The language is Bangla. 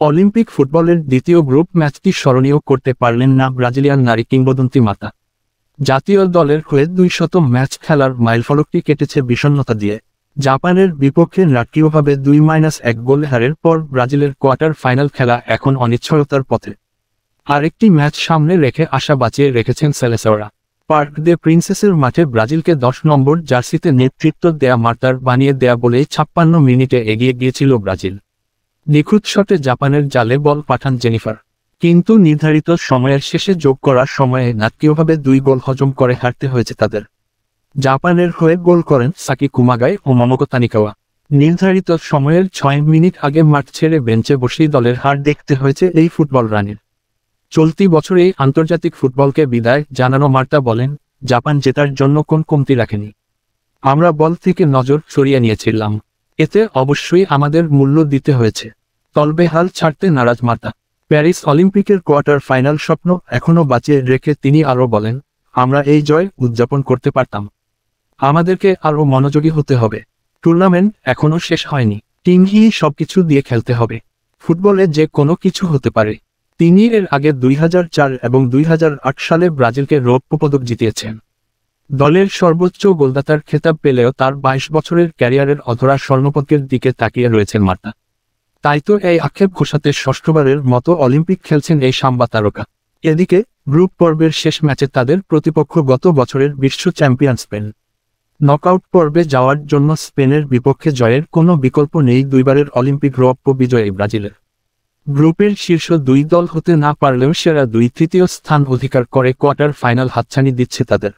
অলিম্পিক ফুটবলের দ্বিতীয় গ্রুপ ম্যাচটি স্মরণীয় করতে পারলেন না ব্রাজিলিয়ান নারী কিংবদন্তি মাতা। জাতীয় দলের হয়ে 200 ম্যাচ খেলার মাইলফলকটি কেটেছে বিষণ্ণতা দিয়ে। জাপানের বিপক্ষে নাটকীয়ভাবে 2-1 গোল হারের পর ব্রাজিলের কোয়ার্টার ফাইনাল খেলা এখন অনিশ্চয়তার পথে। আরেকটি ম্যাচ সামনে রেখে আশা বাঁচিয়ে রেখেছেন সেলেসাওরা। পার্ক দে প্রিন্সেসের মাঠে ব্রাজিলকে 10 নম্বর জার্সিতে নেতৃত্ব দেয়া মার্তার বানিয়ে দেয়া বলেই 56 মিনিটে এগিয়ে গিয়েছিল ব্রাজিল। নিখুঁত শটে জাপানের জালে বল পাঠান জেনিফার, কিন্তু নির্ধারিত সময়ের শেষে যোগ করার সময়ে নাটকীয়ভাবে 2 গোল হজম করে হারতে হয়েছে তাদের। জাপানের হয়ে গোল করেন সাকি কুমাগাই ও মোমোকো তানিকাওয়া। নির্ধারিত সময়ের 6 মিনিট আগে মাঠ ছেড়ে বেঞ্চে বসেই দলের হার দেখতে হয়েছে এই ফুটবল রানীর। চলতি বছরেই আন্তর্জাতিক ফুটবলকে বিদায় জানানো মার্তা বলেন, জাপান জেতার জন্য কোন কমতি রাখেনি। আমরা বল থেকে নজর সরিয়ে নিয়েছিলাম, এতে অবশ্যই আমাদের মূল্য দিতে হয়েছে। তলবে হাল ছাড়তে নারাজ মার্তা। প্যারিস অলিম্পিকের কোয়ার্টার ফাইনাল স্বপ্ন এখনও বাঁচিয়ে রেখে তিনি আরও বলেন, আমরা এই জয় উদযাপন করতে পারতাম। আমাদেরকে আরও মনোযোগী হতে হবে। টুর্নামেন্ট এখনও শেষ হয়নি, টিমই সবকিছু দিয়ে খেলতে হবে। ফুটবলে যে কোনো কিছু হতে পারে। তিনি এর আগে 2004 এবং 2008 সালে ব্রাজিলকে রৌপ্য পদক জিতিয়েছেন। দলের সর্বোচ্চ গোলদাতার খেতাব পেলেও তার 22 বছরের ক্যারিয়ারের অধরা স্বর্ণপদকের দিকে তাকিয়ে রয়েছেন মার্তা। তাই তো এই আক্ষেপ ঘোষাতে ষষ্ঠবারের মতো অলিম্পিক খেলছেন এই সাম্বা তারকা। এদিকে গ্রুপ পর্বের শেষ ম্যাচে তাদের প্রতিপক্ষ গত বছরের বিশ্ব চ্যাম্পিয়ন স্পেন। নকআউট পর্বে যাওয়ার জন্য স্পেনের বিপক্ষে জয়ের কোনো বিকল্প নেই দুইবারের অলিম্পিক রৌপ্য বিজয়ী ব্রাজিলের। গ্রুপের শীর্ষ 2 দল হতে না পারলেও সেরা 2-3 স্থান অধিকার করে কোয়ার্টার ফাইনাল হাতছানি দিচ্ছে তাদের।